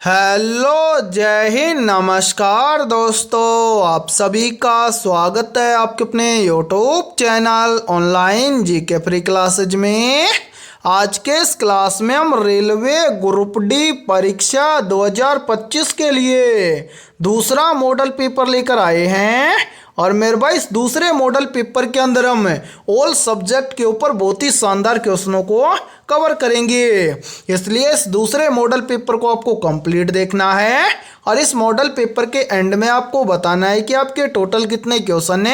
Hello, जय हिंद, नमस्कार दोस्तों। आप सभी का स्वागत है आपके अपने YouTube channel online GK free classes में। आज के इस क्लास में हम रेलवे ग्रुप डी परीक्षा 2025 के लिए दूसरा मॉडल पेपर लेकर आए हैं। और मेरे भाई इस दूसरे मॉडल पेपर के अंदर हम ऑल सब्जेक्ट के ऊपर बहुत ही शानदार क्वेश्चनों को कवर करेंगे। इसलिए इस दूसरे मॉडल पेपर को आपको कंप्लीट देखना है और इस मॉडल पेपर के एंड में आपको बताना है कि आपके टोटल कितने क्वेश्चन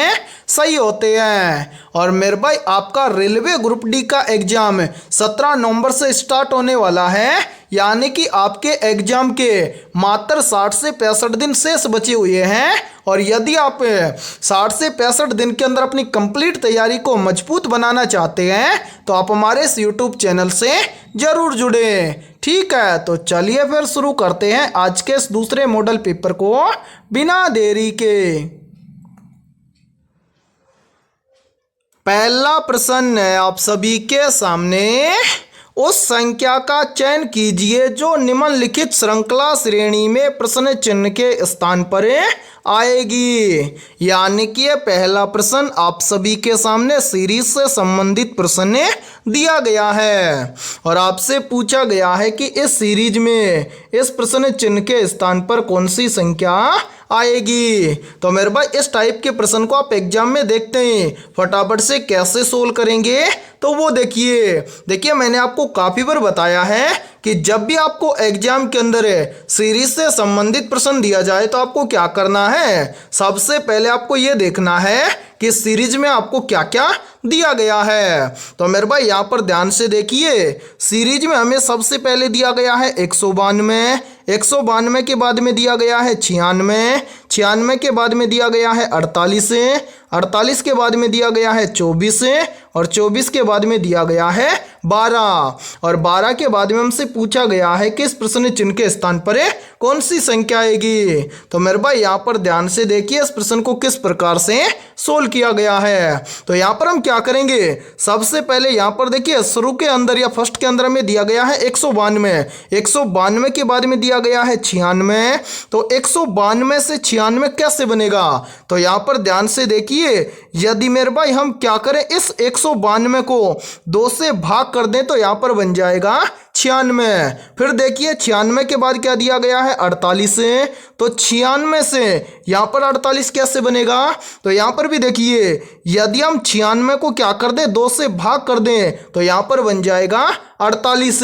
सही होते हैं। और मेरे भाई आपका रेलवे ग्रुप डी का एग्जाम 17 नवंबर से स्टार्ट होने वाला है, यानी कि आपके एग्जाम के मात्र 60 से 65 दिन शेष बचे हुए हैं। और यदि आप 60 से 65 दिन के अंदर अपनी कंप्लीट तैयारी को मजबूत बनाना चाहते हैं तो आप हमारे इस यूट्यूब चैनल से जरूर जुड़े। ठीक है, तो चलिए फिर शुरू करते हैं आज के इस दूसरे मॉडल पेपर को बिना देरी के। पहला प्रश्न है आप सभी के सामने। उस संख्या का चयन कीजिए जो निम्नलिखित श्रृंखला श्रेणी में प्रश्न चिन्ह के स्थान पर आएगी। यानी कि पहला प्रश्न आप सभी के सामने सीरीज से संबंधित प्रश्न दिया गया है और आपसे पूछा गया है कि इस सीरीज में इस प्रश्न चिन्ह के स्थान पर कौन सी संख्या आएगी। तो मेरे भाई इस टाइप के प्रश्न को आप एग्जाम में देखते हैं, फटाफट से कैसे सोल्व करेंगे तो वो देखिए मैंने आपको काफ़ी बार बताया है कि जब भी आपको एग्जाम के अंदर सीरीज से संबंधित प्रश्न दिया जाए तो आपको क्या करना है। सबसे पहले आपको ये देखना है कि सीरीज में आपको क्या क्या दिया गया है। तो मेरे भाई यहाँ पर ध्यान से देखिए, सीरीज में हमें सबसे पहले दिया गया है 192, 192 के बाद में दिया गया है 96, 96 के बाद में दिया गया है 48, 48 के बाद में दिया गया है 24 और 24 के बाद में दिया गया है 12 और 12 के बाद में हमसे पूछा गया है कि इस प्रश्न चिन्ह के स्थान पर कौन सी संख्या आएगी। तो मेरे भाई यहाँ पर ध्यान से देखिए इस प्रश्न को किस प्रकार से सोल्व किया गया है। तो यहाँ पर हम क्या करेंगे, सबसे पहले यहाँ पर देखिए शुरू के अंदर या फर्स्ट के अंदर में दिया गया है 192, 192 के बाद में दिया गया है 96। तो 192 से 96 कैसे बनेगा, तो यहाँ पर ध्यान से देखिए यदि मेरे भाई हम क्या करें इस 192 को 2 से भाग कर दें तो यहाँ पर बन जाएगा 96। फिर देखिए 96 के बाद क्या दिया गया है 48, तो 96 से यहाँ पर 48 कैसे बनेगा। तो यहाँ पर भी देखिए यदि हम 96 को क्या कर दें 2 से भाग कर दें तो यहाँ पर बन जाएगा 48।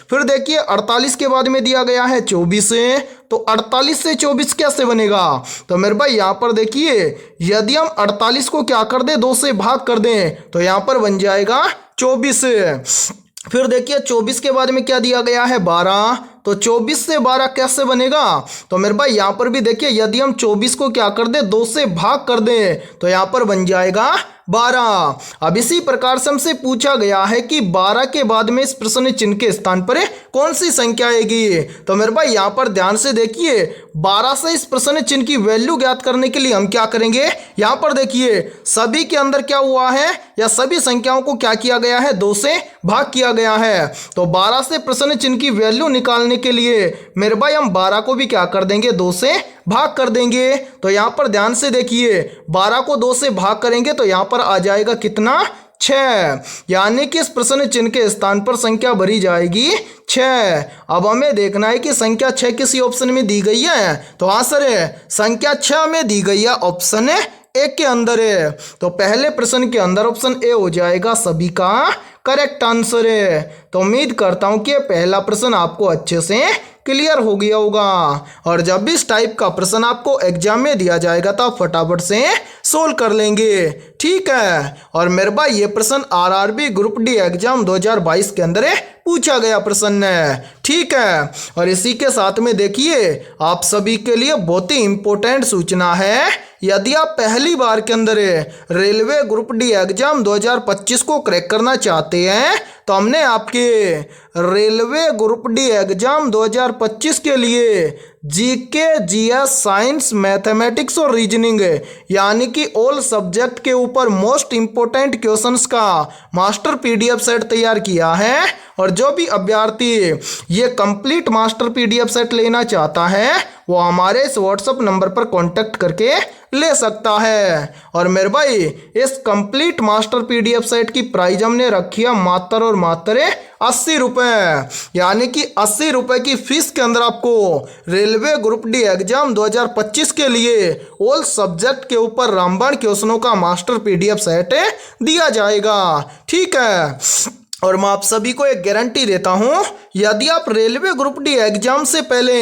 फिर देखिए 48 के बाद में दिया गया है 24, तो 48 से 24 कैसे बनेगा। तो मेरे भाई यहाँ पर देखिए यदि हम 48 को क्या कर दें 2 से भाग कर दें तो यहाँ पर बन जाएगा 24। फिर देखिए 24 के बाद में क्या दिया गया है 12, तो 24 से 12 कैसे बनेगा। तो मेरे भाई यहाँ पर भी देखिए यदि हम 24 को क्या कर दें 2 से भाग कर दें तो यहाँ पर बन जाएगा 12। अब इसी प्रकार से हमसे पूछा गया है कि 12 के बाद में इस प्रश्न चिन्ह के स्थान पर कौन सी संख्या आएगी। तो मेरे भाई यहाँ पर ध्यान से देखिए 12 से इस प्रश्न चिन्ह की वैल्यू ज्ञात करने के लिए हम क्या करेंगे, यहाँ पर देखिए सभी के अंदर क्या हुआ है या सभी संख्याओं को क्या किया गया है 2 से भाग किया गया है। तो 12 से प्रश्न चिन्ह की वैल्यू निकालने के लिए मेरे भाई हम 12 को भी क्या कर देंगे 2 से भाग कर देंगे। तो यहाँ पर ध्यान से देखिए 12 को 2 से भाग करेंगे तो यहाँ पर आ जाएगा कितना 6, यानी कि इस प्रश्न चिन्ह के स्थान पर संख्या भरी जाएगी 6। अब हमें देखना है कि संख्या 6 किसी ऑप्शन में दी गई है। तो हाँ सर संख्या 6 में दी गई है ऑप्शन एक के अंदर है। तो पहले प्रश्न के अंदर ऑप्शन ए हो जाएगा सभी का करेक्ट आंसर है। तो उम्मीद करता हूं कि पहला प्रश्न आपको अच्छे से क्लियर हो गया होगा। और जब भी इस टाइप का प्रश्न आपको एग्जाम में दिया जाएगा तो आप फटाफट से सोल्व कर लेंगे। ठीक है, और मेरे भाई ये प्रश्न आरआरबी ग्रुप डी एग्जाम 2022 के अंदर पूछा गया प्रश्न है। ठीक है, और इसी के साथ में देखिए आप सभी के लिए बहुत ही इंपॉर्टेंट सूचना है। यदि आप पहली बार के अंदर रेलवे ग्रुप डी एग्जाम 2025 को क्रैक करना चाहते हैं तो हमने आपके लिए रेलवे ग्रुप डी एग्जाम 2025 के लिए जीके, जीएस, साइंस, मैथमेटिक्स और रीजनिंग यानी कि ऑल सब्जेक्ट के ऊपर मोस्ट इंपोर्टेंट क्वेश्चंस का मास्टर पीडीएफ सेट तैयार किया है। और जो भी अभ्यर्थी ये कंप्लीट मास्टर पीडीएफ सेट लेना चाहता है वो हमारे इस व्हाट्सएप नंबर पर कांटेक्ट करके ले सकता है। और मेरे भाई इस कंप्लीट मास्टर पीडीएफ सेट की प्राइस हमने रखी है मात्र और मात्र 80 रुपये, यानी कि 80 रुपये की फीस के अंदर आपको रेलवे ग्रुप डी एग्जाम 2025 के लिए ऑल सब्जेक्ट के ऊपर रामबाण क्वेश्चनों का मास्टर पीडीएफ सेट दिया जाएगा। ठीक है, और मैं आप सभी को एक गारंटी देता हूं, यदि आप रेलवे ग्रुप डी एग्जाम से पहले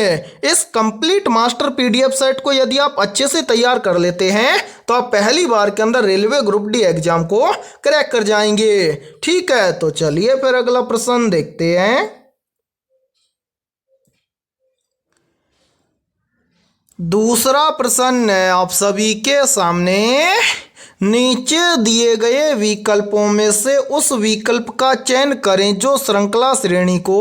इस कंप्लीट मास्टर पीडीएफ सेट को यदि आप अच्छे से तैयार कर लेते हैं तो आप पहली बार के अंदर रेलवे ग्रुप डी एग्जाम को क्रैक कर जाएंगे। ठीक है, तो चलिए फिर अगला प्रश्न देखते हैं। दूसरा प्रश्न है आप सभी के सामने, नीचे दिए गए विकल्पों में से उस विकल्प का चयन करें जो श्रृंखला श्रेणी को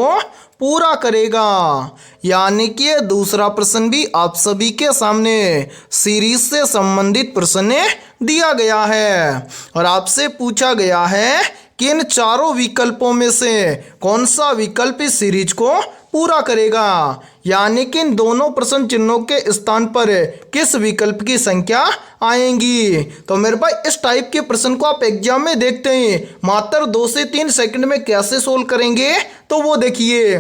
पूरा करेगा। यानी कि दूसरा प्रश्न भी आप सभी के सामने सीरीज से संबंधित प्रश्न दिया गया है और आपसे पूछा गया है कि इन चारों विकल्पों में से कौन सा विकल्प इस सीरीज को पूरा करेगा, यानी कि इन दोनों प्रश्न चिन्हों के स्थान पर किस विकल्प की संख्या आएंगी। तो मेरे भाई इस टाइप के प्रश्न को आप एग्जाम में देखते हैं मात्र 2 से 3 सेकंड में कैसे सोल्व करेंगे, तो वो देखिए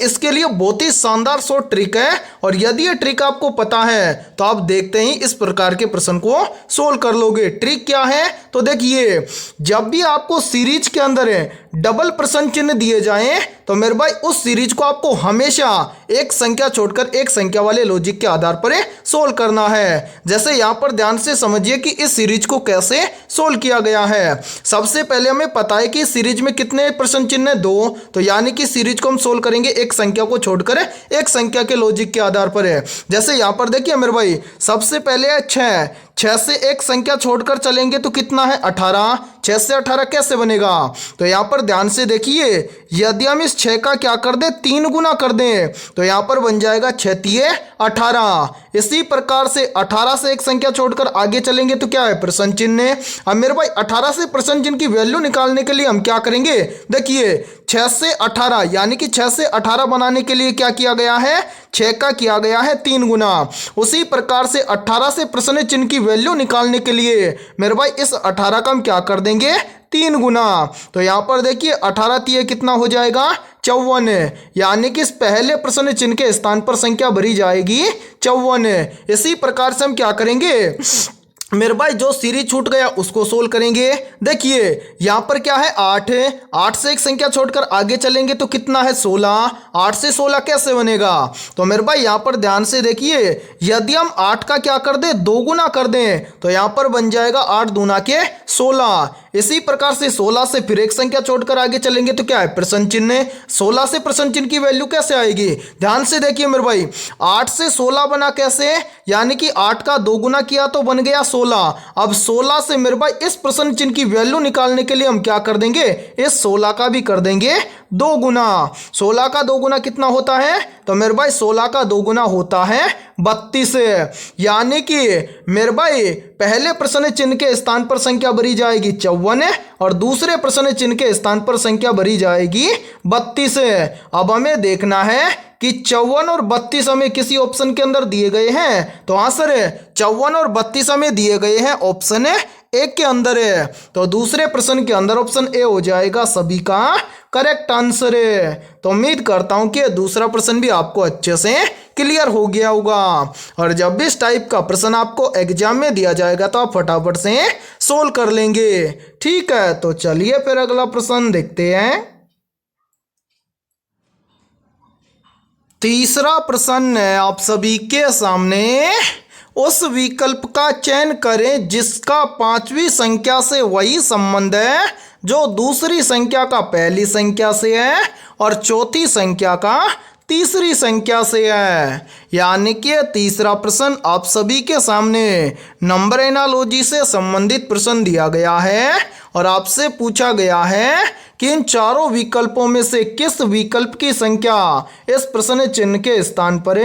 इसके लिए बहुत ही शानदार शॉर्ट ट्रिक है। और यदि ये ट्रिक आपको पता है तो आप देखते ही इस प्रकार के प्रश्न को सोल्व कर लोगे। ट्रिक क्या है, तो देखिए जब भी आपको सीरीज के अंदर डबल प्रश्न चिन्ह दिए जाएं तो मेरे भाई उस सीरीज को आपको हमेशा एक संख्या छोड़कर एक संख्या वाले लॉजिक के आधार पर सोल्व करना है। जैसे यहाँ पर ध्यान से समझिए कि इस सीरीज को कैसे सोल्व किया गया है। सबसे पहले हमें पता है कि सीरीज में कितने प्रश्न चिन्ह है, 2, तो यानी कि सीरीज को हम सोल्व करेंगे एक संख्या को छोड़कर एक संख्या के लॉजिक के आधार पर है। जैसे यहाँ पर देखिए मेरे भाई सबसे पहले है 6 से एक संख्या छोड़कर चलेंगे तो कितना है 18, 6 से 18 कैसे बनेगा, तो यहाँ पर ध्यान से देखिए यदि हम इस 6 का क्या कर दें 3 गुना कर दें तो यहाँ पर बन जाएगा 6 तिये 18। इसी प्रकार से 18 से एक संख्या छोड़कर आगे चलेंगे तो क्या है प्रश्न चिन्ह। अब मेरे भाई 18 से प्रश्न चिन्ह की वैल्यू निकालने के लिए हम क्या करेंगे, देखिए 6 से 18 यानी कि 6 से 18 बनाने के लिए क्या किया गया है, 6 का किया गया है 3 गुना। उसी प्रकार से 18 से प्रश्न चिन्ह की वैल्यू निकालने के लिए मेरे भाई इस 18 का हम क्या कर देंगे 3 गुना। तो यहाँ पर देखिए 18 तिये कितना हो जाएगा 54, यानी कि इस पहले प्रश्न चिन्ह के स्थान पर संख्या भरी जाएगी 54। इसी प्रकार से हम क्या करेंगे, मेरे भाई जो सीरीज छूट गया उसको सोल्व करेंगे। देखिए यहाँ पर क्या है 8 से एक संख्या छोड़कर आगे चलेंगे तो कितना है 16, 8 से 16 कैसे बनेगा, तो मेरे भाई यहाँ पर ध्यान से देखिए यदि हम 8 का क्या कर दें 2 गुना कर दें तो यहाँ पर बन जाएगा 8 दूना के 16। इसी प्रकार से 16 से फिर एक संख्या छोड़कर आगे चलेंगे तो क्या है प्रश्न चिन्ह। 16 से प्रश्न चिन्ह की वैल्यू कैसे आएगी, ध्यान से देखिए मेरे भाई 8 से 16 बना कैसे, यानी कि 8 का 2 गुना किया तो बन गया 16। अब 16 से मेरे भाई इस प्रश्न चिन्ह की वैल्यू निकालने के लिए हम क्या कर देंगे, इस 16 का भी कर देंगे 2 गुना। 16 का 2 गुना कितना होता है, तो मेरे भाई 16 का 2 गुना होता है 32। यानी कि मेरे भाई पहले प्रश्न चिन्ह के स्थान पर संख्या भरी जाएगी 54 और दूसरे प्रश्न चिन्ह के स्थान पर संख्या भरी जाएगी 32। अब हमें देखना है कि 54 और 32 हमें किसी ऑप्शन के अंदर दिए गए हैं, तो हाँ सर 54 और 32 हमें दिए गए हैं ऑप्शन एक के अंदर है, तो दूसरे प्रश्न के अंदर ऑप्शन ए हो जाएगा सभी का करेक्ट आंसर है। तो उम्मीद करता हूं कि दूसरा प्रश्न भी आपको अच्छे से क्लियर हो गया होगा। और जब भी इस टाइप का प्रश्न आपको एग्जाम में दिया जाएगा तो आप फटाफट से सोल्व कर लेंगे। ठीक है, तो चलिए फिर अगला प्रश्न देखते हैं। तीसरा प्रश्न है आप सभी के सामने, उस विकल्प का चयन करें जिसका 5वीं संख्या से वही संबंध है जो दूसरी संख्या का पहली संख्या से है और चौथी संख्या का तीसरी संख्या से है। यानी कि तीसरा प्रश्न आप सभी के सामने नंबर एनालॉजी से संबंधित प्रश्न दिया गया है और आपसे पूछा गया है कि इन चारों विकल्पों में से किस विकल्प की संख्या इस प्रश्न चिन्ह के स्थान पर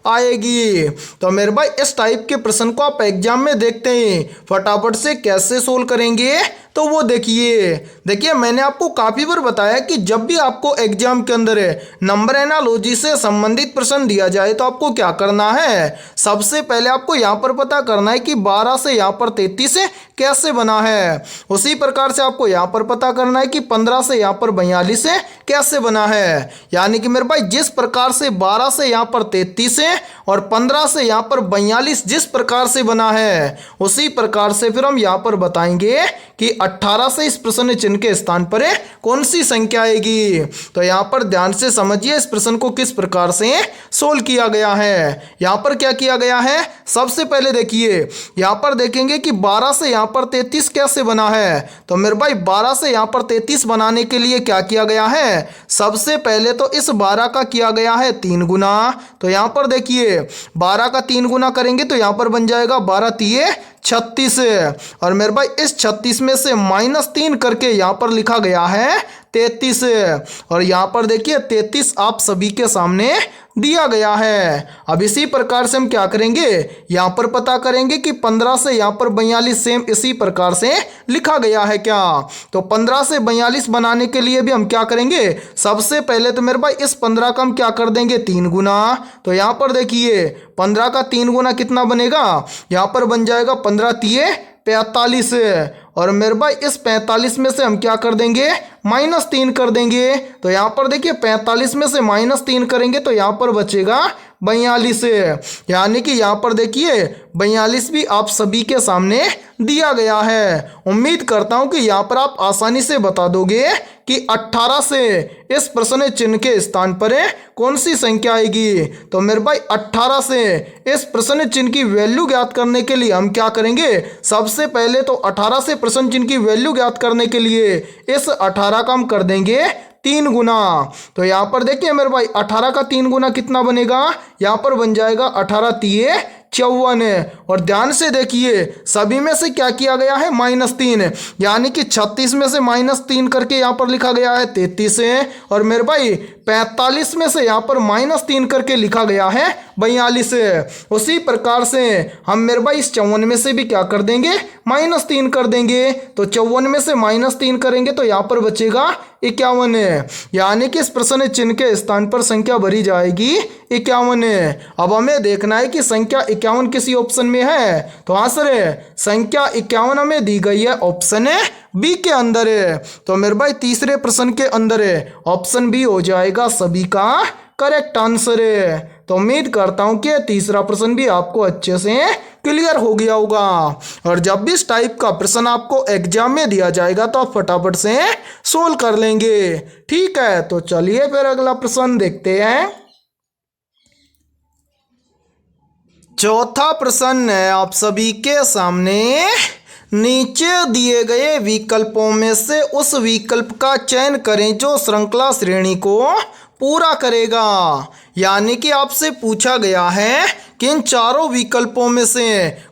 आएगी। तो मेरे भाई इस टाइप के प्रश्न को आप एग्जाम में देखते हैं, फटाफट से कैसे सोल्व करेंगे तो वो देखिए मैंने आपको काफी बार बताया कि जब भी आपको एग्जाम के अंदर नंबर एनालॉजी से संबंधित प्रश्न दिया जाए तो आपको क्या करना है, सबसे पहले आपको यहाँ पर पता करना है कि 12 से यहाँ पर 33 कैसे बना है। उसी प्रकार से आपको यहाँ पर पता करना है कि 15 से यहाँ पर 42 कैसे बना है। यानी कि मेरे भाई जिस प्रकार से 12 से यहाँ पर 33 और 15 से यहाँ पर 42 जिस प्रकार से बना है, उसी प्रकार से फिर हम यहाँ पर बताएंगे कि 18 से इस प्रश्न चिन्ह के स्थान पर कौन सी संख्या आएगी। तो यहाँ पर ध्यान से समझिए इस प्रश्न को किस प्रकार से सोल्व किया गया है। यहाँ पर क्या किया गया है, सबसे पहले देखिए यहाँ पर देखेंगे कि 12 से यहाँ पर 33 कैसे बना है। तो मेरे भाई 12 से यहाँ पर 33 बनाने के लिए क्या किया गया है, सबसे पहले तो इस 12 का किया गया है 3 गुना। तो यहाँ पर देखिए 12 का 3 गुना करेंगे तो यहाँ पर बन जाएगा 12 तिये 36 और मेरे भाई इस 36 में से -3 करके यहाँ पर लिखा गया है 33 और यहाँ पर देखिए 33 आप सभी के सामने दिया गया है। अब इसी प्रकार से हम क्या करेंगे, यहाँ पर पता करेंगे कि 15 से यहाँ पर 42 सेम इसी प्रकार से लिखा गया है क्या। तो 15 से 42 बनाने के लिए भी हम क्या करेंगे, सबसे पहले तो मेरे भाई इस 15 का हम क्या कर देंगे 3 गुना। तो यहाँ पर देखिए 15 का 3 गुना कितना बनेगा, यहाँ पर बन जाएगा 15 तिये 45 और मेरे भाई इस 45 में से हम क्या कर देंगे -3 कर देंगे। तो यहाँ पर देखिए 45 में से -3 करेंगे तो यहाँ पर बचेगा 42। यानी कि यहाँ पर देखिए 42 भी आप सभी के सामने दिया गया है। उम्मीद करता हूँ कि यहाँ पर आप आसानी से बता दोगे कि 18 से इस प्रश्न चिन्ह के स्थान पर कौन सी संख्या आएगी। तो मेरे भाई 18 से इस प्रश्न चिन्ह की वैल्यू ज्ञात करने के लिए हम क्या करेंगे, सबसे पहले तो 18 से प्रश्न चिन्ह की वैल्यू ज्ञात करने के लिए इस 18 का हम कर देंगे 3 गुना। तो यहाँ पर देखिए मेरे भाई 18 का 3 गुना कितना बनेगा, यहाँ पर बन जाएगा 18 तिये 54 और ध्यान से देखिए सभी में से क्या किया गया है -3, यानी कि 36 में से -3 करके यहाँ पर लिखा गया है 33 और मेरे भाई 45 में से यहाँ पर -3 करके लिखा गया है 42। उसी प्रकार से हम मेरे भाई इस 54 में से भी क्या कर देंगे -3 कर देंगे। तो 54 में से -3 करेंगे तो यहाँ पर बचेगा 51, यानी कि इस प्रश्न चिन्ह के स्थान पर संख्या भरी जाएगी 51। अब हमें देखना है कि संख्या 51 किसी ऑप्शन में है। तो हाँ सर संख्या 51 हमें दी गई है ऑप्शन बी के अंदर। तो मेरे भाई तीसरे प्रश्न के अंदर ऑप्शन बी हो जाएगा सभी का करेक्ट आंसर। तो उम्मीद करता हूं कि तीसरा प्रश्न भी आपको अच्छे से क्लियर हो गया होगा। और जब भी इस टाइप का प्रश्न आपको एग्जाम में दिया जाएगा तो आप फटाफट से सोल्व कर लेंगे। ठीक है, तो चलिए फिर अगला प्रश्न देखते हैं। चौथा प्रश्न है आप सभी के सामने, नीचे दिए गए विकल्पों में से उस विकल्प का चयन करें जो श्रृंखला श्रेणी को पूरा करेगा। यानी कि आपसे पूछा गया है कि इन चारों विकल्पों में से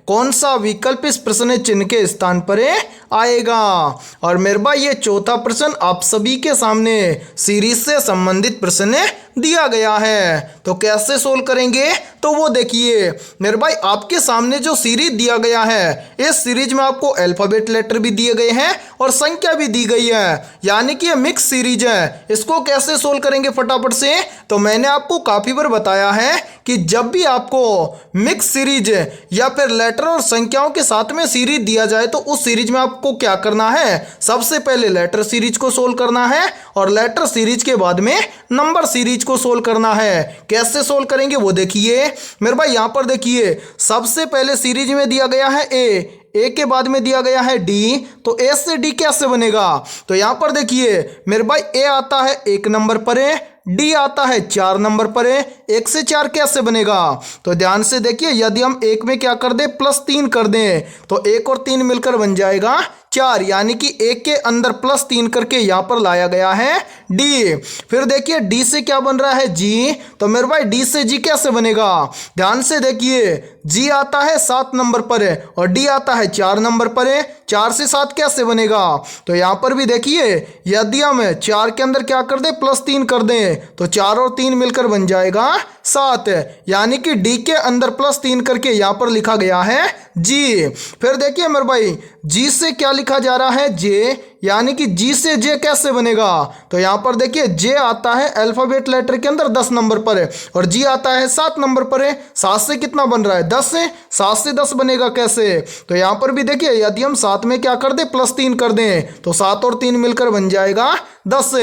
कौन सा विकल्प इस प्रश्न चिन्ह के स्थान पर आएगा। और मेरे भाई ये चौथा प्रश्न आप सभी के सामने सीरीज से संबंधित प्रश्न दिया गया है। तो कैसे सोल्व करेंगे तो वो देखिए मेरे भाई आपके सामने जो सीरीज दिया गया है, इस सीरीज में आपको अल्फाबेट लेटर भी दिए गए हैं और संख्या भी दी गई है, यानी कि ये मिक्स सीरीज है। इसको कैसे सोल्व करेंगे फटाफट से, तो मैंने आपको काफी बार बताया है कि जब भी आपको मिक्स सीरीज या फिर लेटर और संख्याओं के साथ में सीरीज दिया जाए तो उस सीरीज में आपको क्या करना है, सबसे पहले लेटर सीरीज को सोल्व करना है और लेटर सीरीज के बाद में नंबर सीरीज को सोल्व करना है। कैसे सोल्व करेंगे वो देखिए मेरे भाई, यहां पर देखिए सबसे पहले सीरीज में दिया गया है ए के बाद में दिया गया है डी, तो ए से डी कैसे बनेगा। तो यहां पर देखिए मेरे भाई ए आता है 1 नंबर पर, डी आता है 4 नंबर पर। 1 से 4 कैसे बनेगा, तो ध्यान से देखिए यदि हम 1 में क्या कर दें +3 कर दें तो 1 और 3 मिलकर बन जाएगा 4, यानी कि 1 के अंदर +3 करके यहाँ पर लाया गया है डी। फिर देखिए डी से क्या बन रहा है जी, तो मेरे भाई डी से जी कैसे बनेगा, ध्यान से देखिए जी आता है 7 नंबर पर और डी आता है है 4 नंबर पर है। 4 से 7 कैसे बनेगा? तो यहाँ पर भी देखिए यदि हम 4 के अंदर क्या कर दें प्लस 3 कर दें तो 4 और 3 मिलकर बन जाएगा 7, यानी कि डी के अंदर प्लस 3 करके यहाँ पर लिखा गया है जी। फिर देखिए मेरे भाई जी से क्या लिखा जा रहा है जे, यानी कि जी से जे कैसे बनेगा? तो यहाँ पर देखिए जे आता है अल्फाबेट लेटर के अंदर 10 नंबर पर है और जी आता है 7 नंबर पर है। 7 से कितना बन रहा है 10 से, 7 से 10 बनेगा कैसे? तो यहाँ पर भी देखिए यदि हम 7 में क्या कर दें प्लस 3 कर दें तो 7 और 3 मिलकर बन जाएगा 10,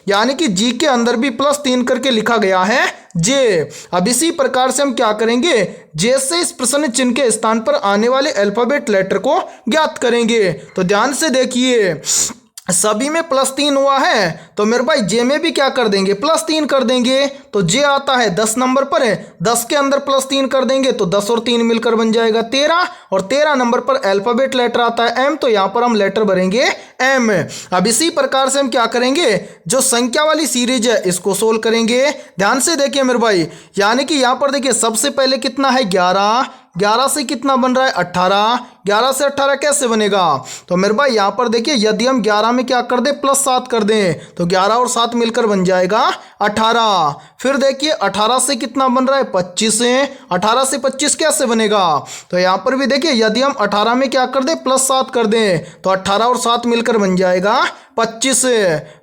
यानी कि जी के अंदर भी प्लस 3 करके लिखा गया है जे। अब इसी प्रकार से हम क्या करेंगे, जे से इस प्रश्न चिन्ह के स्थान पर आने वाले अल्फाबेट लेटर को ज्ञात करेंगे। तो ध्यान से देखिए सभी में प्लस 3 हुआ है तो मेरे भाई जे में भी क्या कर देंगे प्लस 3 कर देंगे। तो जे आता है 10 नंबर पर है, 10 के अंदर प्लस 3 कर देंगे तो 10 और 3 मिलकर बन जाएगा 13, और 13 नंबर पर अल्फाबेट लेटर आता है एम, तो यहाँ पर हम लेटर भरेंगे एम। अब इसी प्रकार से हम क्या करेंगे, जो संख्या वाली सीरीज है इसको सोल्व करेंगे। ध्यान से देखिए मेरे भाई, यानी कि यहाँ पर देखिए सबसे पहले कितना है 11, 11 से कितना बन रहा है 18, 11 से 18 कैसे बनेगा? तो मेरे भाई यहाँ पर देखिए यदि हम 11 में क्या कर दें प्लस 7 कर दें तो 11 और 7 मिलकर बन जाएगा 18। फिर देखिए 18 से कितना बन रहा है 25, 18 से 25 कैसे बनेगा? तो यहाँ पर भी देखिए यदि हम 18 में क्या कर दें प्लस 7 कर दें तो 18 और 7 मिलकर बन जाएगा 25।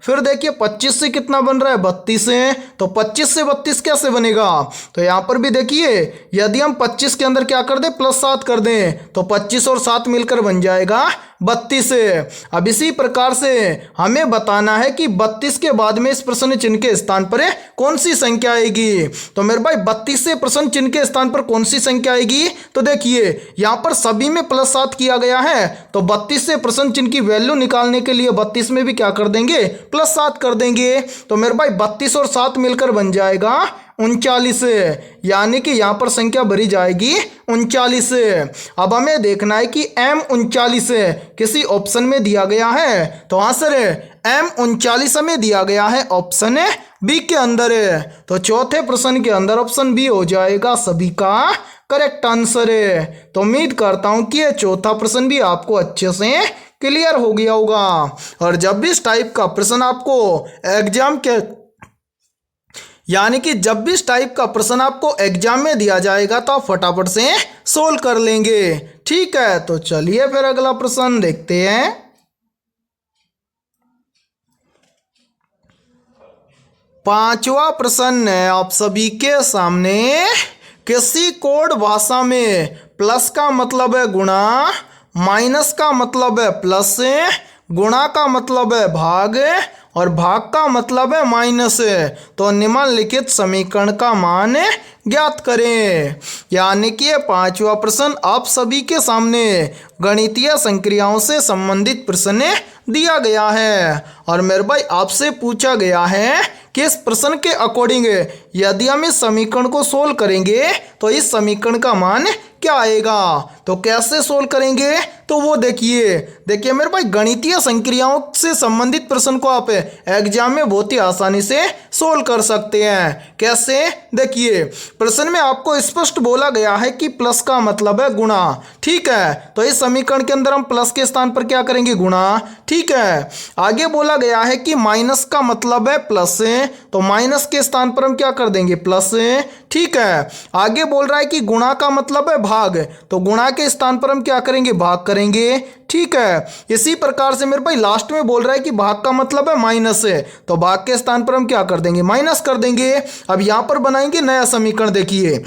फिर देखिए 25 से कितना बन रहा है 32, तो 25 से 32 कैसे बनेगा? तो यहाँ पर भी देखिए यदि हम 25 के अंदर क्या कर दें प्लस 7 कर दें तो 25 और 7 मिलकर बन जाएगा 32। अब इसी प्रकार से हमें बताना है कि 32 के बाद में इस प्रश्न चिन्ह के स्थान पर कौन सी संख्या आएगी। तो मेरे भाई 32 से प्रश्न चिन्ह के स्थान पर कौन सी संख्या आएगी? तो देखिए यहाँ पर सभी में प्लस 7 किया गया है तो 32 से प्रश्न चिन्ह की वैल्यू निकालने के लिए 32 में भी क्या कर देंगे प्लस 7 कर देंगे। तो मेरे भाई 32 और 7 मिलकर बन जाएगा 39, यानी कि यहाँ पर संख्या भरी जाएगी 39। अब हमें देखना है कि एम 39 किसी ऑप्शन में दिया गया है, तो हाँ सर एम 39 हमें दिया गया है ऑप्शन बी के अंदर। तो चौथे प्रश्न के अंदर ऑप्शन बी हो जाएगा सभी का करेक्ट आंसर। तो उम्मीद करता हूँ कि ये चौथा प्रश्न भी आपको अच्छे से क्लियर हो गया होगा। और जब भी इस टाइप का प्रश्न आपको एग्जाम के यानी कि जब भी इस टाइप का प्रश्न आपको एग्जाम में दिया जाएगा तो आप फटाफट से सोल्व कर लेंगे। ठीक है, तो चलिए फिर अगला प्रश्न देखते हैं। पांचवा प्रश्न है आप सभी के सामने। किसी कोड भाषा में प्लस का मतलब है गुणा, माइनस का मतलब है प्लस, गुणा का मतलब है भाग और भाग का मतलब है माइनस। तो निम्नलिखित समीकरण का मान ज्ञात करें। यानी कि ये पांचवा प्रश्न आप सभी के सामने गणितीय संक्रियाओं से संबंधित प्रश्न दिया गया है और मेरे भाई आपसे पूछा गया है कि इस प्रश्न के अकॉर्डिंग यदि हम इस समीकरण को सोल्व करेंगे तो इस समीकरण का मान क्या आएगा। तो कैसे सोल्व करेंगे तो वो देखिए मेरे भाई गणितीय संक्रियाओं से संबंधित प्रश्न को आप एग्जाम में बहुत ही आसानी से सोल्व कर सकते हैं। कैसे? देखिए प्रश्न में आपको स्पष्ट बोला गया है कि प्लस का मतलब है गुणा। ठीक है, तो इस समीकरण के अंदर हम प्लस के स्थान पर क्या करेंगे गुणा। ठीक है, आगे बोला गया है कि माइनस का मतलब है प्लस, तो माइनस के स्थान पर हम क्या कर देंगे प्लस। ठीक है, आगे बोल रहा है कि गुणा का मतलब है भाग, तो गुणा के स्थान पर हम क्या करेंगे भाग करेंगे। ठीक है, इसी प्रकार से मेरे भाई लास्ट में बोल रहा है कि भाग का मतलब है माइनस है, तो भाग के स्थान पर हम क्या कर देंगे माइनस कर देंगे। अब यहां पर बनाएंगे नया समीकरण। देखिए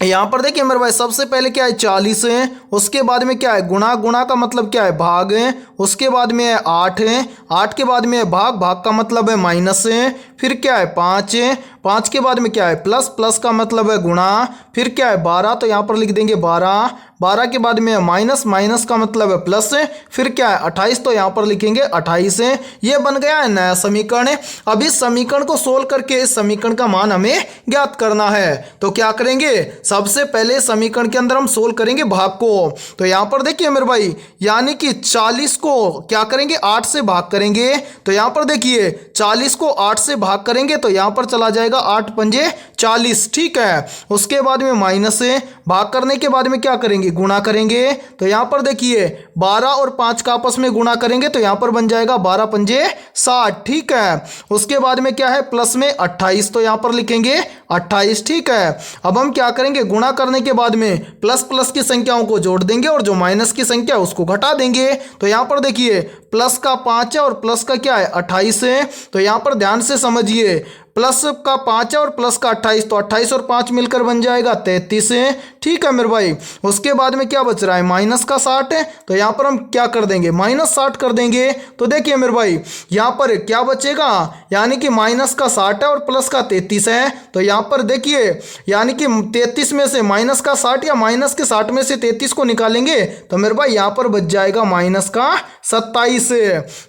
यहाँ पर देखिए मेरे भाई सबसे पहले क्या है 40 है, उसके बाद में क्या है गुणा, गुणा का मतलब क्या है भाग है, उसके बाद में है 8 है, 8 के बाद में है भाग, भाग का मतलब है माइनस है, फिर क्या है 5 है, 5 के बाद में क्या है प्लस, प्लस का मतलब है गुणा, फिर क्या है 12, तो यहाँ पर लिख देंगे 12, 12 के बाद में है माइनस, माइनस का मतलब है प्लस है, फिर क्या है 28, तो यहाँ पर लिखेंगे 28 है। ये बन गया है नया समीकरण है। अब इस समीकरण को सोल्व करके इस समीकरण का मान हमें ज्ञात करना है। तो क्या करेंगे सबसे पहले समीकरण के अंदर हम सोल्व करेंगे भाग को। तो यहाँ पर देखिए मेरे भाई यानी कि 40 को क्या करेंगे 8 से भाग करेंगे, तो यहाँ पर देखिए 40 को 8 से भाग करेंगे तो यहाँ पर चला जाएगा 8 पंजे 40। ठीक है, उसके बाद में माइनस से भाग करने के बाद में क्या करेंगे, गुणा करेंगे। तो यहाँ पर देखिए 12 और 5 का आपस में गुणा करेंगे तो यहाँ पर बन जाएगा 12 पंजे 60। ठीक है, उसके बाद में क्या है, प्लस में 28, तो यहाँ पर लिखेंगे 28। ठीक है, अब हम क्या करेंगे, गुणा करने के बाद में प्लस प्लस की संख्याओं को जोड़ देंगे और जो माइनस की संख्या है उसको घटा देंगे। तो यहाँ पर देखिए प्लस का 5 है और प्लस का क्या है 28 है। तो यहाँ पर ध्यान से समझिए, प्लस का 5 है और प्लस का 28, तो 28 और 5 मिलकर बन जाएगा 33 है। ठीक है मेरे भाई, उसके बाद में क्या बच रहा है, माइनस का 60 है। तो यहाँ पर हम क्या कर देंगे, माइनस 60 कर देंगे। तो देखिए मेरे भाई यहाँ पर क्या बचेगा, यानी कि माइनस का 60 है और प्लस का 33 है। तो यहाँ पर देखिए यानी कि 33 में से माइनस का 60 या माइनस के 60 में से 33 को निकालेंगे तो मेरे भाई यहाँ पर बच जाएगा माइनस का 27।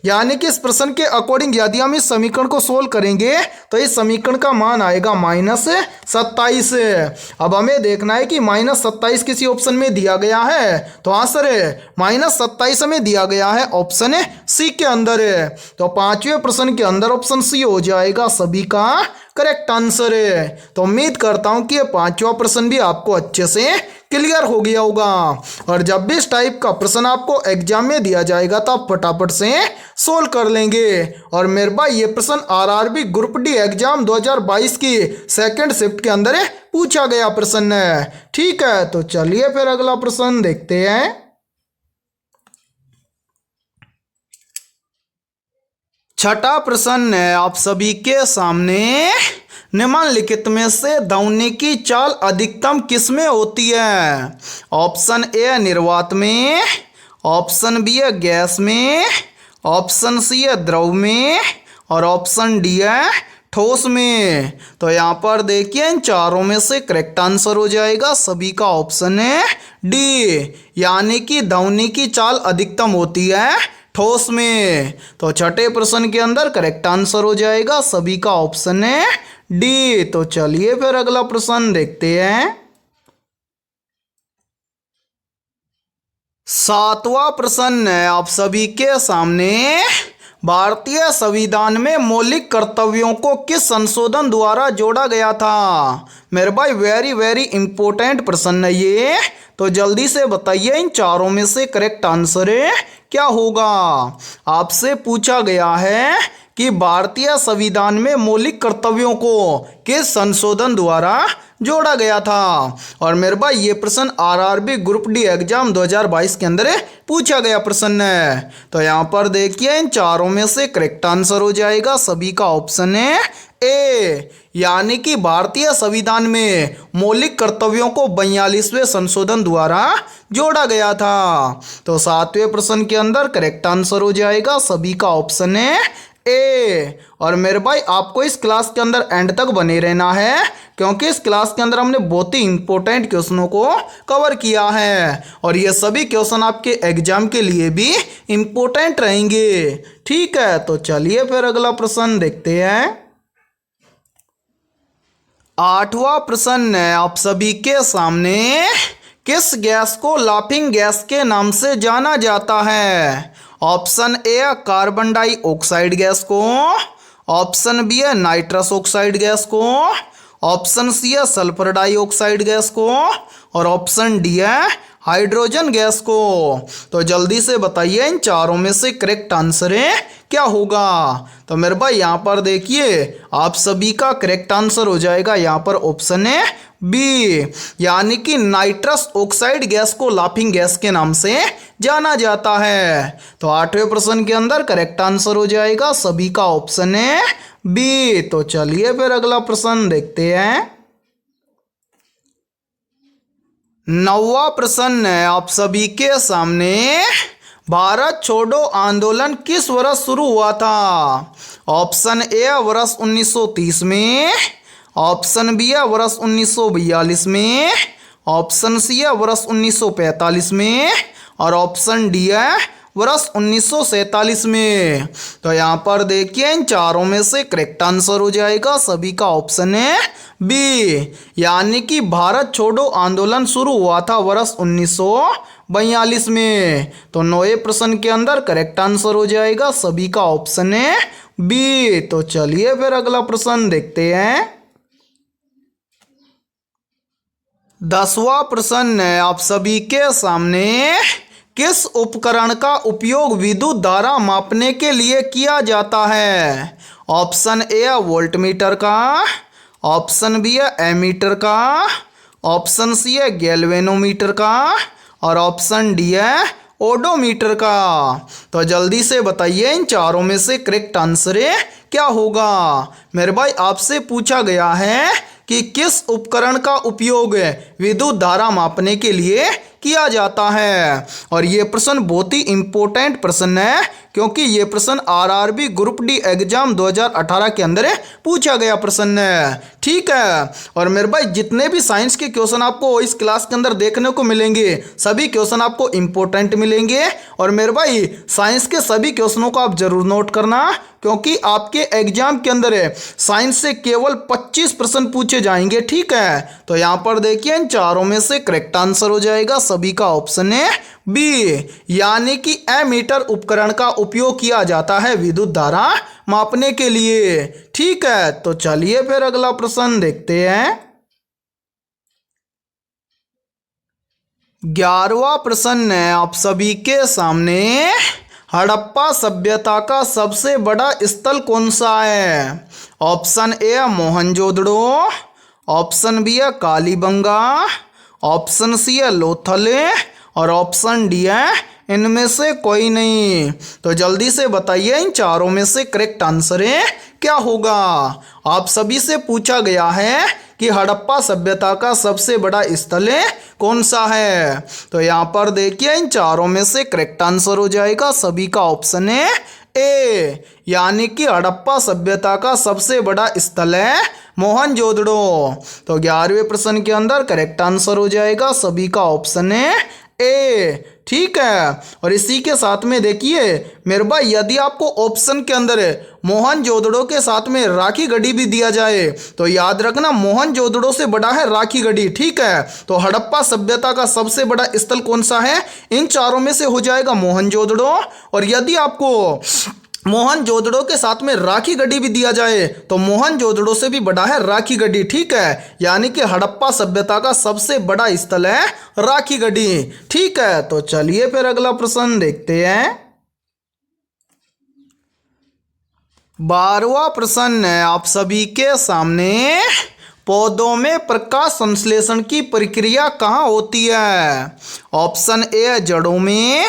यानी कि इस प्रश्न के अकॉर्डिंग यदि हम इस समीकरण को सोल्व करेंगे तो इस समीकरण का मान आएगा -27। अब हमें देखना है कि -27 किसी ऑप्शन में दिया गया है, तो आंसर है -27 हमें दिया गया है ऑप्शन सी के अंदर है। तो पांचवें प्रश्न के अंदर ऑप्शन सी हो जाएगा सभी का करेक्ट आंसर है। तो उम्मीद करता हूं कि ये पांचवा प्रश्न भी आपको अच्छे से क्लियर हो गया होगा। और जब भी इस टाइप का प्रश्न आपको एग्जाम में दिया जाएगा तो आप फटाफट से सोल्व कर लेंगे। और मेरे भाई ये प्रश्न आरआरबी ग्रुप डी एग्जाम 2022 की सेकंड शिफ्ट के अंदर पूछा गया प्रश्न है। ठीक है, तो चलिए फिर अगला प्रश्न देखते हैं। छठा प्रश्न है आप सभी के सामने, निम्नलिखित में से दौड़ने की चाल अधिकतम किस में होती है। ऑप्शन ए है निर्वात में, ऑप्शन बी है गैस में, ऑप्शन सी है द्रव में और ऑप्शन डी है ठोस में। तो यहाँ पर देखिए इन चारों में से करेक्ट आंसर हो जाएगा सभी का ऑप्शन है डी, यानी कि दौड़ने की चाल अधिकतम होती है ठोस में। तो छठे प्रश्न के अंदर करेक्ट आंसर हो जाएगा सभी का ऑप्शन है डी। तो चलिए फिर अगला प्रश्न देखते हैं। सातवां प्रश्न है आप सभी के सामने, भारतीय संविधान में मौलिक कर्तव्यों को किस संशोधन द्वारा जोड़ा गया था। मेरे भाई वेरी वेरी इंपॉर्टेंट प्रश्न है ये, तो जल्दी से बताइए इन चारों में से करेक्ट आंसर क्या होगा। आपसे पूछा गया है कि भारतीय संविधान में मौलिक कर्तव्यों को किस संशोधन द्वारा जोड़ा गया था। और मेरे भाई ये प्रश्न आरआरबी ग्रुप डी एग्जाम 2022 के अंदर पूछा गया प्रश्न है। तो यहाँ पर देखिए इन चारों में से करेक्ट आंसर हो जाएगा सभी का ऑप्शन है ए, यानी कि भारतीय संविधान में मौलिक कर्तव्यों को 42वें संशोधन द्वारा जोड़ा गया था। तो सातवें प्रश्न के अंदर करेक्ट आंसर हो जाएगा सभी का ऑप्शन है ए। और मेरे भाई आपको इस क्लास के अंदर एंड तक बने रहना है, क्योंकि इस क्लास के अंदर हमने बहुत ही इंपॉर्टेंट क्वेश्चनों को कवर किया है और ये सभी क्वेश्चन आपके एग्जाम के लिए भी इंपॉर्टेंट रहेंगे। ठीक है, तो चलिए फिर अगला प्रश्न देखते हैं। आठवां प्रश्न है आप सभी के सामने, किस गैस को लाफिंग गैस के नाम से जाना जाता है। ऑप्शन ए है कार्बन डाइऑक्साइड गैस को, ऑप्शन बी है नाइट्रस ऑक्साइड गैस को, ऑप्शन सी है सल्फर डाइऑक्साइड गैस को और ऑप्शन डी है हाइड्रोजन गैस को। तो जल्दी से बताइए इन चारों में से करेक्ट आंसर क्या होगा। तो मेरे भाई यहाँ पर देखिए आप सभी का करेक्ट आंसर हो जाएगा यहाँ पर ऑप्शन है बी, यानी कि नाइट्रस ऑक्साइड गैस को लाफिंग गैस के नाम से जाना जाता है। तो आठवें प्रश्न के अंदर करेक्ट आंसर हो जाएगा सभी का ऑप्शन है बी। तो चलिए फिर अगला प्रश्न देखते हैं। नौवां प्रश्न है आप सभी के सामने, भारत छोड़ो आंदोलन किस वर्ष शुरू हुआ था। ऑप्शन ए वर्ष 1930 में, ऑप्शन बी है वर्ष 1942 में, ऑप्शन सी है वर्ष 1945 में और ऑप्शन डी है वर्ष 1947 में। तो यहाँ पर देखिए इन चारों में से करेक्ट आंसर हो जाएगा सभी का ऑप्शन है बी, यानी कि भारत छोड़ो आंदोलन शुरू हुआ था वर्ष 1942 में। तो नौवें प्रश्न के अंदर करेक्ट आंसर हो जाएगा सभी का ऑप्शन है बी। तो चलिए फिर अगला प्रश्न देखते हैं। 10वां प्रश्न है आप सभी के सामने। किस उपकरण का उपयोग विद्युत धारा मापने के लिए किया जाता है? ऑप्शन ए है वोल्टमीटर का, ऑप्शन बी है एमीटर का, ऑप्शन सी है गैल्वेनोमीटर का और ऑप्शन डी है ओडोमीटर का। तो जल्दी से बताइए इन चारों में से करेक्ट आंसर क्या होगा। मेरे भाई आपसे पूछा गया है कि किस उपकरण का उपयोग विद्युत धारा मापने के लिए किया जाता है, और ये प्रश्न बहुत ही इंपॉर्टेंट प्रश्न है क्योंकि ये प्रश्न आरआरबी ग्रुप डी एग्जाम 2018 के अंदर पूछा गया प्रश्न है। ठीक है, और मेरे भाई जितने भी साइंस के क्वेश्चन आपको इस क्लास के अंदर देखने को मिलेंगे सभी क्वेश्चन आपको इंपॉर्टेंट मिलेंगे। और मेरे भाई साइंस के सभी क्वेश्चनों को आप जरूर नोट करना क्योंकि आपके एग्जाम के अंदर साइंस से केवल 25 प्रश्न पूछे जाएंगे। ठीक है, तो यहाँ पर देखिए इन चारों में से करेक्ट आंसर हो जाएगा सभी का ऑप्शन है बी, यानी कि एमीटर उपकरण का उपयोग किया जाता है विद्युत धारा मापने के लिए। ठीक है, तो चलिए फिर अगला प्रश्न देखते हैं। 11वां प्रश्न है आप सभी के सामने। हड़प्पा सभ्यता का सबसे बड़ा स्थल कौन सा है? ऑप्शन ए है मोहनजोदड़ो, ऑप्शन बी है कालीबंगा, ऑप्शन सी है लोथल और ऑप्शन डी है इनमें से कोई नहीं। तो जल्दी से बताइए इन चारों में से करेक्ट आंसर क्या होगा। आप सभी से पूछा गया है कि हड़प्पा सभ्यता का सबसे बड़ा स्थल कौन सा है। तो यहाँ पर देखिए इन चारों में से करेक्ट आंसर हो जाएगा सभी का ऑप्शन है ए, यानी कि हड़प्पा सभ्यता का सबसे बड़ा स्थल है मोहनजोदड़ो। तो 11वें प्रश्न के अंदर करेक्ट आंसर हो जाएगा सभी का ऑप्शन है ए। ठीक है, और इसी के साथ में देखिए मेरे भाई यदि आपको ऑप्शन के अंदर मोहनजोदड़ो के साथ में राखीगढ़ी भी दिया जाए तो याद रखना मोहनजोदड़ो से बड़ा है राखीगढ़ी। ठीक है, तो हड़प्पा सभ्यता का सबसे बड़ा स्थल कौन सा है? इन चारों में से हो जाएगा मोहनजोदड़ो। और यदि आपको मोहनजोदड़ो के साथ में राखीगढ़ी भी दिया जाए तो मोहनजोदड़ो से भी बड़ा है राखीगढ़ी। ठीक है, यानी कि हड़प्पा सभ्यता का सबसे बड़ा स्थल है राखीगढ़ी। ठीक है, तो चलिए फिर अगला प्रश्न देखते हैं। 12वां प्रश्न है आप सभी के सामने। पौधों में प्रकाश संश्लेषण की प्रक्रिया कहाँ होती है? ऑप्शन ए है जड़ों में,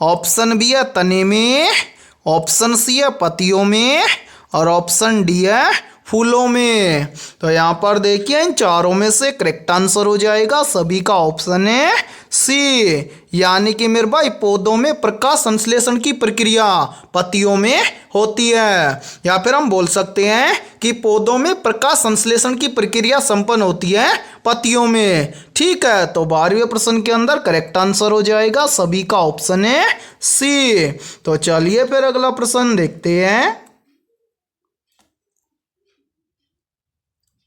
ऑप्शन बी है तने में, ऑप्शन सी है पत्तियों में और ऑप्शन डी है फूलों में। तो यहाँ पर देखिए इन चारों में से करेक्ट आंसर हो जाएगा सभी का ऑप्शन है सी, यानी कि मेरे भाई पौधों में प्रकाश संश्लेषण की प्रक्रिया पत्तियों में होती है, या फिर हम बोल सकते हैं कि पौधों में प्रकाश संश्लेषण की प्रक्रिया संपन्न होती है पत्तियों में। ठीक है, तो 12वें प्रश्न के अंदर करेक्ट आंसर हो जाएगा सभी का ऑप्शन है सी। तो चलिए फिर अगला प्रश्न देखते हैं।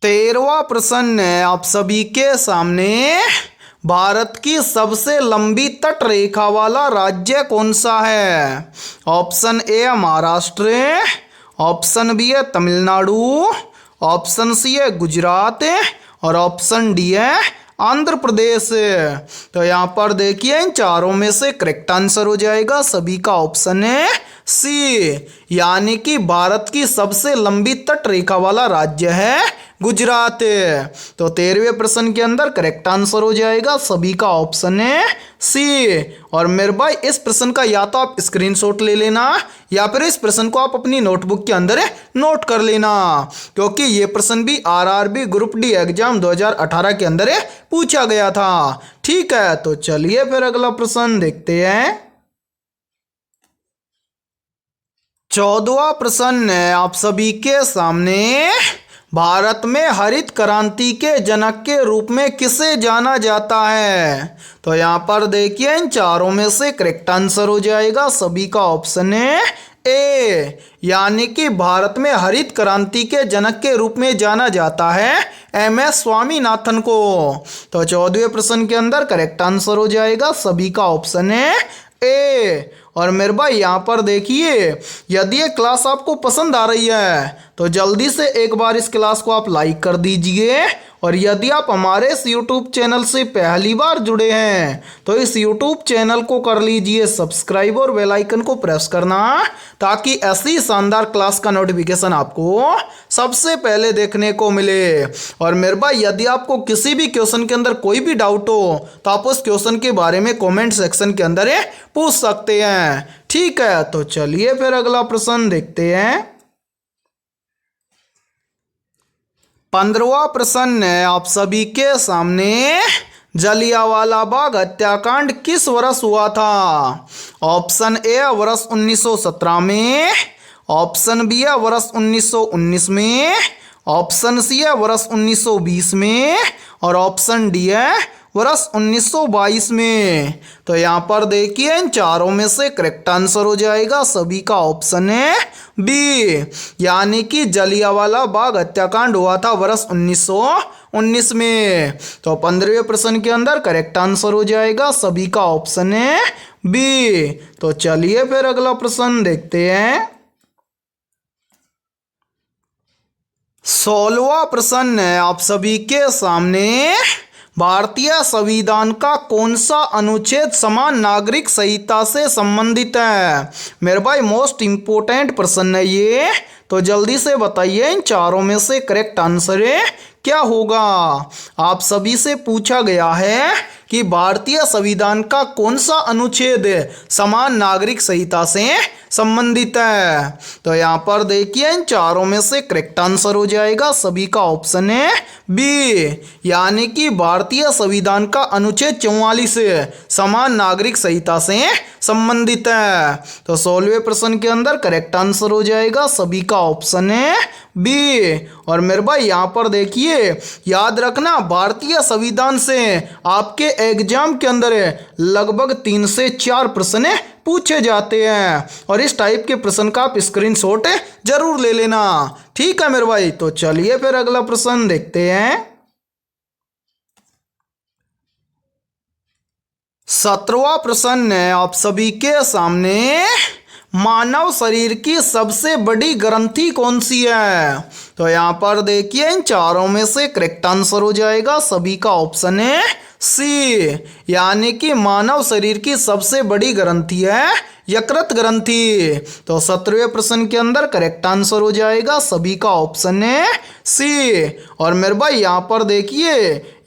13वां प्रश्न है आप सभी के सामने। भारत की सबसे लंबी तट रेखा वाला राज्य कौन सा है? ऑप्शन ए है महाराष्ट्र, ऑप्शन बी है तमिलनाडु, ऑप्शन सी है गुजरात और ऑप्शन डी है आंध्र प्रदेश। तो यहाँ पर देखिए इन चारों में से करेक्ट आंसर हो जाएगा सभी का ऑप्शन है सी, यानी कि भारत की सबसे लंबी तट रेखा वाला राज्य है गुजरात। तो 13वें प्रश्न के अंदर करेक्ट आंसर हो जाएगा सभी का ऑप्शन है सी। और मेरे भाई इस प्रश्न का या तो आप स्क्रीनशॉट ले लेना या फिर इस प्रश्न को आप अपनी नोटबुक के अंदर नोट कर लेना क्योंकि ये प्रश्न भी आरआरबी ग्रुप डी एग्जाम 2018 के अंदर पूछा गया था। ठीक है, तो चलिए फिर अगला प्रश्न देखते हैं। 14वां प्रश्न है आप सभी के सामने। भारत में हरित क्रांति के जनक के रूप में किसे जाना जाता है? तो यहाँ पर देखिए इन चारों में से करेक्ट आंसर हो जाएगा सभी का ऑप्शन है ए, यानी कि भारत में हरित क्रांति के जनक के रूप में जाना जाता है एमएस स्वामीनाथन को। तो 14वें प्रश्न के अंदर करेक्ट आंसर हो जाएगा सभी का ऑप्शन है ए। और मेरे भाई यहाँ पर देखिए यदि ये क्लास आपको पसंद आ रही है तो जल्दी से एक बार इस क्लास को आप लाइक कर दीजिए और यदि आप हमारे इस यूट्यूब चैनल से पहली बार जुड़े हैं तो इस यूट्यूब चैनल को कर लीजिए सब्सक्राइब और बेल आइकन को प्रेस करना, ताकि ऐसी शानदार क्लास का नोटिफिकेशन आपको सबसे पहले देखने को मिले। और मेरे भाई यदि आपको किसी भी क्वेश्चन के अंदर कोई भी डाउट हो तो आप उस क्वेश्चन के बारे में कमेंट सेक्शन के अंदर पूछ सकते हैं। ठीक है, तो चलिए फिर अगला प्रश्न देखते हैं। 15वां प्रश्न है आप सभी के सामने, जलियांवाला बाग हत्याकांड किस वर्ष हुआ था? ऑप्शन ए वर्ष 1917 में, ऑप्शन बी है वर्ष 1919 में, ऑप्शन सी है वर्ष 1920 में और ऑप्शन डी है वर्ष 1922 में। तो यहाँ पर देखिए इन चारों में से करेक्ट आंसर हो जाएगा सभी का ऑप्शन है बी, यानी कि जलियांवाला बाग हत्याकांड हुआ था वर्ष 1919 में। तो 15वें प्रश्न के अंदर करेक्ट आंसर हो जाएगा सभी का ऑप्शन है बी। तो चलिए फिर अगला प्रश्न देखते हैं। 16वां प्रश्न है आप सभी के सामने, भारतीय संविधान का कौन सा अनुच्छेद समान नागरिक संहिता से संबंधित है? मेरे भाई मोस्ट इंपोर्टेंट प्रश्न है ये, तो जल्दी से बताइए इन चारों में से करेक्ट आंसर क्या होगा। आप सभी से पूछा गया है कि भारतीय संविधान का कौन सा अनुच्छेद समान नागरिक संहिता से संबंधित है। तो यहाँ पर देखिए इन चारों में से करेक्ट आंसर हो जाएगा सभी का ऑप्शन है बी, यानी कि भारतीय संविधान का अनुच्छेद 44 समान नागरिक संहिता से संबंधित है। तो 16वें प्रश्न के अंदर करेक्ट आंसर हो जाएगा सभी का ऑप्शन है बी। और मेरे भाई यहाँ पर देखिए याद रखना, भारतीय संविधान से आपके एग्जाम के अंदर लगभग 3 से 4 प्रश्न पूछे जाते हैं और इस टाइप के प्रश्न का आप स्क्रीनशॉट जरूर ले लेना। ठीक है मेरे भाई, तो चलिए फिर अगला प्रश्न देखते हैं। 17वां प्रश्न है आप सभी के सामने, मानव शरीर की सबसे बड़ी ग्रंथि कौन सी है? तो यहाँ पर देखिए इन चारों में से करेक्ट आंसर हो जाएगा सभी का ऑप्शन है सी, यानी कि मानव शरीर की सबसे बड़ी ग्रंथि है यकृत ग्रंथि। तो 17वें प्रश्न के अंदर करेक्ट आंसर हो जाएगा सभी का ऑप्शन है सी। और मेरे भाई यहाँ पर देखिए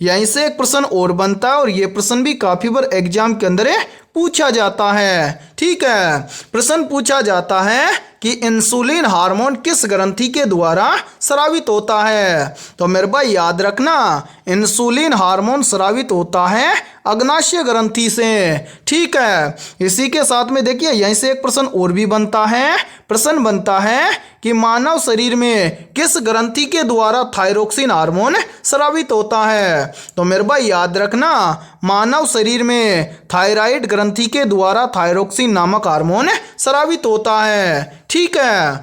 यहीं से एक प्रश्न और बनता है और ये प्रश्न भी काफी बार एग्जाम के अंदर पूछा जाता है। ठीक है, प्रश्न पूछा जाता है कि इंसुलिन हार्मोन किस ग्रंथि के द्वारा स्रावित होता है? तो मेरे भाई याद रखना, इंसुलिन हार्मोन स्रावित होता है अग्नाशय ग्रंथि से। ठीक है, इसी के साथ में देखिए यहीं से एक प्रश्न और भी बनता है। प्रश्न बनता है कि मानव शरीर में किस ग्रंथि के द्वारा थायरोक्सिन हार्मोन स्रावित होता है? तो मेरे भाई याद रखना, मानव शरीर में थायराइड ग्रंथि के द्वारा थायरोक्सिन नामक हार्मोन स्रावित होता है। ठीक है,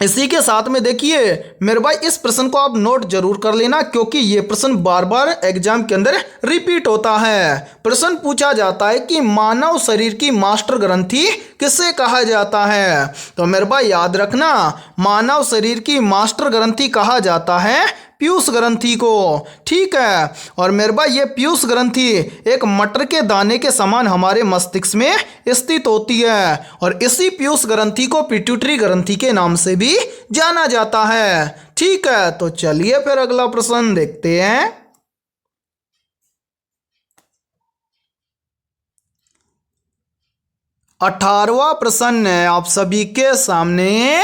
इसी के साथ में देखिए मेरे भाई इस प्रश्न को आप नोट जरूर कर लेना, क्योंकि ये प्रश्न बार बार एग्जाम के अंदर रिपीट होता है। प्रश्न पूछा जाता है कि मानव शरीर की मास्टर ग्रंथि किसे कहा जाता है? तो मेरे भाई याद रखना, मानव शरीर की मास्टर ग्रंथि कहा जाता है पीयूष ग्रंथि को। ठीक है, और मेरे भाई ये पीयूष ग्रंथि एक मटर के दाने के समान हमारे मस्तिष्क में स्थित होती है और इसी पीयूष ग्रंथि को पिट्यूटरी ग्रंथि के नाम से भी जाना जाता है। ठीक है, तो चलिए फिर अगला प्रश्न देखते हैं। 18वां प्रश्न है आप सभी के सामने,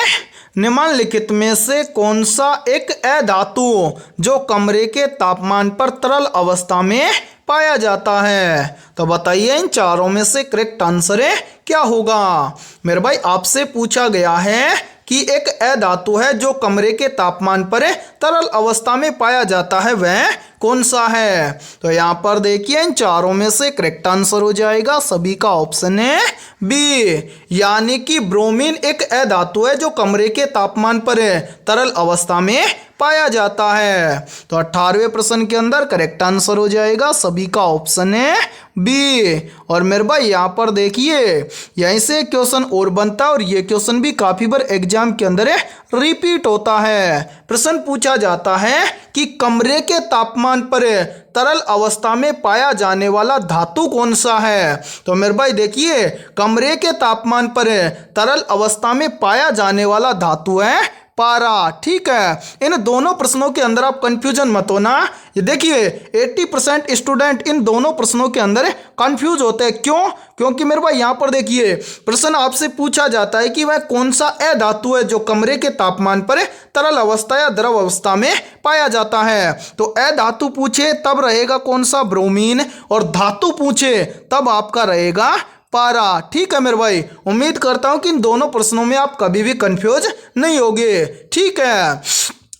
निम्नलिखित में से कौन सा एक अधातु जो कमरे के तापमान पर तरल अवस्था में पाया जाता है? तो बताइए इन चारों में से करेक्ट आंसर क्या होगा। मेरे भाई आपसे पूछा गया है कि एक अधातु है जो कमरे के तापमान पर तरल अवस्था में पाया जाता है, वह कौन सा है? तो यहाँ पर देखिए इन चारों में से करेक्ट आंसर हो जाएगा सभी का ऑप्शन है बी, यानी कि ब्रोमीन एक अधातु है जो कमरे के तापमान पर तरल अवस्था में पाया जाता है। तो 18वें प्रश्न के अंदर करेक्ट आंसर हो जाएगा सभी का ऑप्शन है बी। और मेरे भाई यहाँ पर देखिए यहीं से क्वेश्चन और बनता है और ये क्वेश्चन भी काफी बार एग्जाम के अंदर रिपीट होता है। प्रश्न पूछा जाता है कि कमरे के तापमान पर तरल अवस्था में पाया जाने वाला धातु कौन सा है। तो मेरे भाई देखिए कमरे के तापमान पर तरल अवस्था में पाया जाने वाला धातु है पारा। ठीक है, इन दोनों प्रश्नों के अंदर आप कंफ्यूजन मत होना। ये देखिए 80% स्टूडेंट इन दोनों प्रश्नों के अंदर कंफ्यूज होते हैं। क्यों? क्योंकि मेरे भाई यहाँ पर देखिए प्रश्न आपसे पूछा जाता है कि वह कौन सा अधातु है जो कमरे के तापमान पर तरल अवस्था या द्रव अवस्था में पाया जाता है। तो अधातु पूछे तब रहेगा कौन सा, ब्रोमीन, और धातु पूछे तब आपका रहेगा पारा। ठीक है मेरे भाई, उम्मीद करता हूं कि इन दोनों प्रश्नों में आप कभी भी कंफ्यूज नहीं होगे। ठीक है,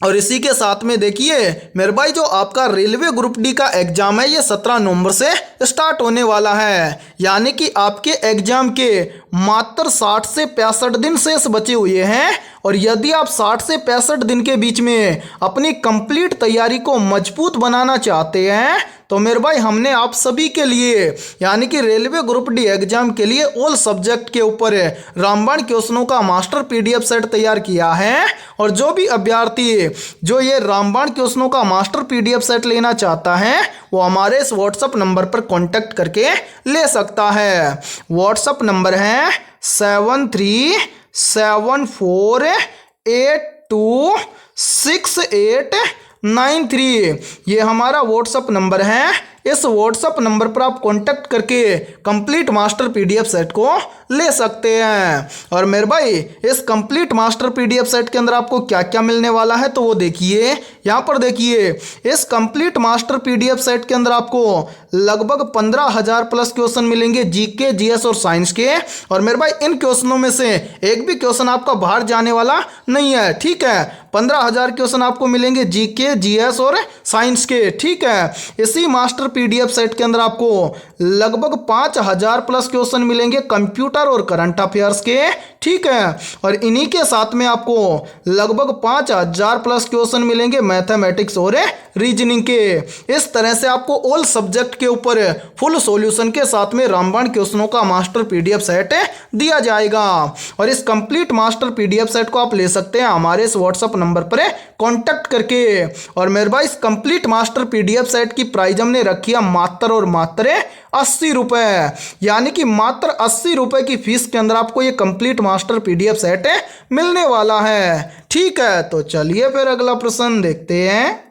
और इसी के साथ में देखिए मेरे भाई जो आपका रेलवे ग्रुप डी का एग्जाम है ये 17 नवंबर से स्टार्ट होने वाला है। यानी कि आपके एग्जाम के मात्र 60 से 65 दिन शेष बचे हुए हैं। और यदि आप 60 से 65 दिन के बीच में अपनी कंप्लीट तैयारी को मजबूत बनाना चाहते हैं तो मेरे भाई हमने आप सभी के लिए यानी कि रेलवे ग्रुप डी एग्जाम के लिए ऑल सब्जेक्ट के ऊपर रामबाण क्वेश्चनों का मास्टर पीडीएफ सेट तैयार किया है। और जो भी अभ्यर्थी जो ये रामबाण क्वेश्चनों का मास्टर पीडीएफ सेट लेना चाहता है वो हमारे इस व्हाट्सएप नंबर पर कांटेक्ट करके ले सकता है। व्हाट्सएप नंबर है 7374826893। ये हमारा व्हाट्सएप नंबर है। इस व्हाट्सएप नंबर पर आप कांटेक्ट करके कंप्लीट मास्टर पीडीएफ सेट को ले सकते हैं। और मेरे भाई इस कंप्लीट मास्टर पीडीएफ सेट के अंदर आपको क्या क्या मिलने वाला है तो वो देखिए यहाँ पर। देखिए इस कंप्लीट मास्टर पीडीएफ सेट के अंदर आपको लगभग 15,000 प्लस क्वेश्चन मिलेंगे जीके, जीएस और साइंस के। और मेरे भाई इन क्वेश्चनों में से एक भी क्वेश्चन आपका बाहर जाने वाला नहीं है। ठीक है, 15,000 क्वेश्चन आपको मिलेंगे जीके, जीएस और साइंस के। ठीक है, इसी मास्टर पीडीएफ सेट के अंदर आपको लगभग 5,000 प्लस क्वेश्चन मिलेंगे कंप्यूटर और करंट अफेयर्स के। ठीक है, और इन्हीं के साथ में आपको लगभग 5,000 प्लस क्वेश्चन मिलेंगे मैथमेटिक्स और रीजनिंग के। इस तरह से आपको ऑल सब्जेक्ट के ऊपर फुल सॉल्यूशन के साथ में रामबाण क्वेश्चनों का मास्टर पीडीएफ सेट दिया जाएगा। और इस कंप्लीट मास्टर पीडीएफ सेट को आप ले सकते हैं हमारे इस व्हाट्सएप नंबर पर कांटेक्ट करके। और मेरे भाई इस कंप्लीट मास्टर पीडीएफ सेट की प्राइस हमने रखी है मात्र और मात्र 80 रुपए। यानी कि मात्र 80 रुपए की फीस के अंदर आपको ये कंप्लीट मास्टर पीडीएफ सेट मिलने वाला है। ठीक है, तो चलिए फिर अगला प्रश्न देखते हैं।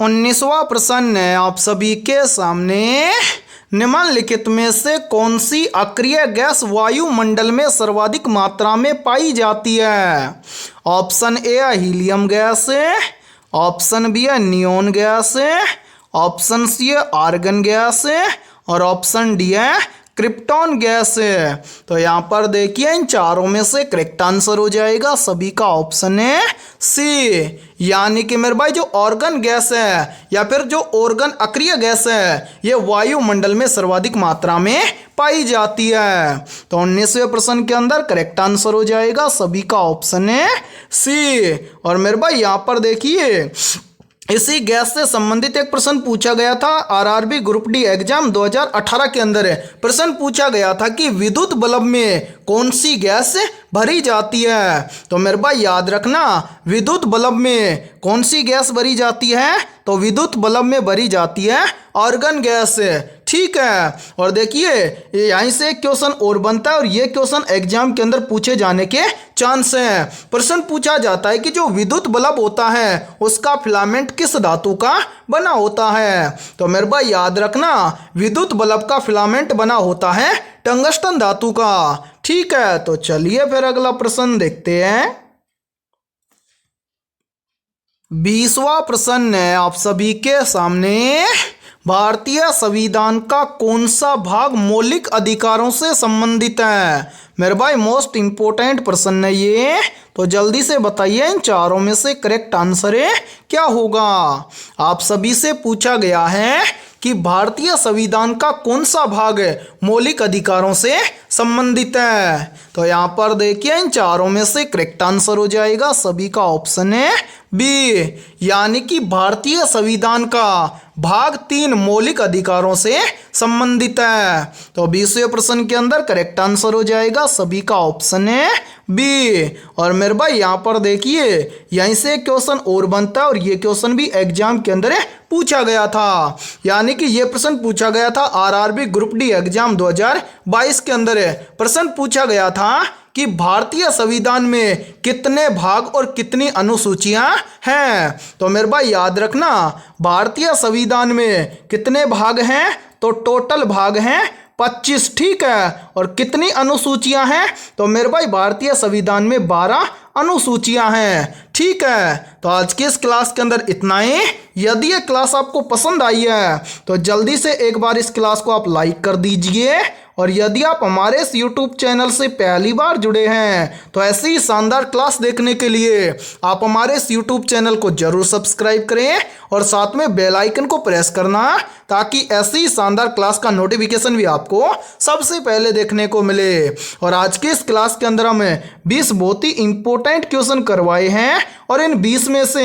19वां प्रश्न है आप सभी के सामने। निम्नलिखित में से कौन सी अक्रिय गैस वायुमंडल में सर्वाधिक मात्रा में पाई जाती है। ऑप्शन ए है हीलियम गैस, ऑप्शन बी है नियोन गैस, ऑप्शन सी है आर्गन गैस और ऑप्शन डी है क्रिप्टॉन गैस। तो यहाँ पर देखिए इन चारों में से करेक्ट आंसर हो जाएगा सभी का ऑप्शन है सी। यानी कि मेरे भाई जो ऑर्गन गैस है या फिर जो ऑर्गन अक्रिय गैस है ये वायुमंडल में सर्वाधिक मात्रा में पाई जाती है। तो 19वें प्रश्न के अंदर करेक्ट आंसर हो जाएगा सभी का ऑप्शन है सी। और मेरे भाई यहाँ पर देखिए इसी गैस से संबंधित एक प्रश्न पूछा गया था आरआरबी ग्रुप डी एग्जाम 2018 के अंदर। प्रश्न पूछा गया था कि विद्युत बल्ब में कौन सी गैस भरी जाती है। तो मेरे भाई याद रखना विद्युत बल्ब में कौन सी गैस भरी जाती है तो विद्युत बल्ब में भरी जाती है आर्गन गैस। ठीक है, और देखिए यहीं से एक क्वेश्चन और बनता है और ये क्वेश्चन एग्जाम के अंदर पूछे जाने के चांस हैं। प्रश्न पूछा जाता है कि जो विद्युत बल्ब होता है उसका फिलामेंट किस धातु का बना होता है। तो मेरे भाई याद रखना विद्युत बल्ब का फिलामेंट बना होता है टंगस्टन धातु का। ठीक है, तो चलिए फिर अगला प्रश्न देखते हैं। 20वां प्रश्न है आप सभी के सामने। भारतीय संविधान का कौन सा भाग मौलिक अधिकारों से संबंधित है। मेरे भाई मोस्ट इंपोर्टेंट प्रश्न है ये, तो जल्दी से बताइए इन चारों में से करेक्ट आंसर क्या होगा। आप सभी से पूछा गया है कि भारतीय संविधान का कौन सा भाग मौलिक अधिकारों से संबंधित है। तो यहाँ पर देखिए इन चारों में से करेक्ट आंसर हो जाएगा सभी का ऑप्शन है बी, यानी कि भारतीय संविधान का भाग 3 मौलिक अधिकारों से संबंधित है। तो 20वें प्रश्न के अंदर करेक्ट आंसर हो जाएगा सभी का ऑप्शन है बी। और मेरे भाई यहाँ पर देखिए यहीं से क्वेश्चन और बनता है और ये क्वेश्चन भी एग्जाम के अंदर पूछा गया था, यानी कि ये प्रश्न पूछा गया था आरआरबी ग्रुप डी एग्जाम 2022 के अंदर प्रश्न पूछा गया था कि भारतीय संविधान में कितने भाग और कितनी अनुसूचियां हैं। तो मेरे भाई याद रखना भारतीय संविधान में कितने भाग हैं, तो टोटल भाग हैं 25, ठीक है। और कितनी अनुसूचियां हैं, तो मेरे भाई भारतीय संविधान में 12 अनुसूचियां हैं, ठीक है। तो आज की इस क्लास के अंदर इतना ही। यदि ये क्लास आपको पसंद आई है तो जल्दी से एक बार इस क्लास को आप लाइक कर दीजिए, और यदि आप हमारे इस YouTube चैनल से पहली बार जुड़े हैं तो ऐसी ही शानदार क्लास देखने के लिए आप हमारे इस YouTube चैनल को जरूर सब्सक्राइब करें और साथ में बेल आइकन को प्रेस करना, ताकि ऐसी ही शानदार क्लास का नोटिफिकेशन भी आपको सबसे पहले देखने को मिले। और आज के इस क्लास के अंदर हमें 20 बहुत ही इंपॉर्टेंट क्वेश्चन करवाए हैं, और इन 20 में से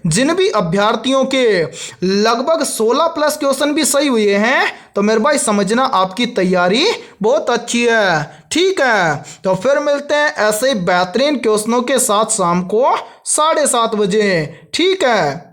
जिन भी अभ्यर्थियों के लगभग 16 प्लस क्वेश्चन भी सही हुए हैं तो मेरे भाई समझना आपकी तैयारी बहुत अच्छी है, ठीक है। तो फिर मिलते हैं ऐसे बेहतरीन क्वेश्चनों के साथ शाम को 7:30 बजे, ठीक है।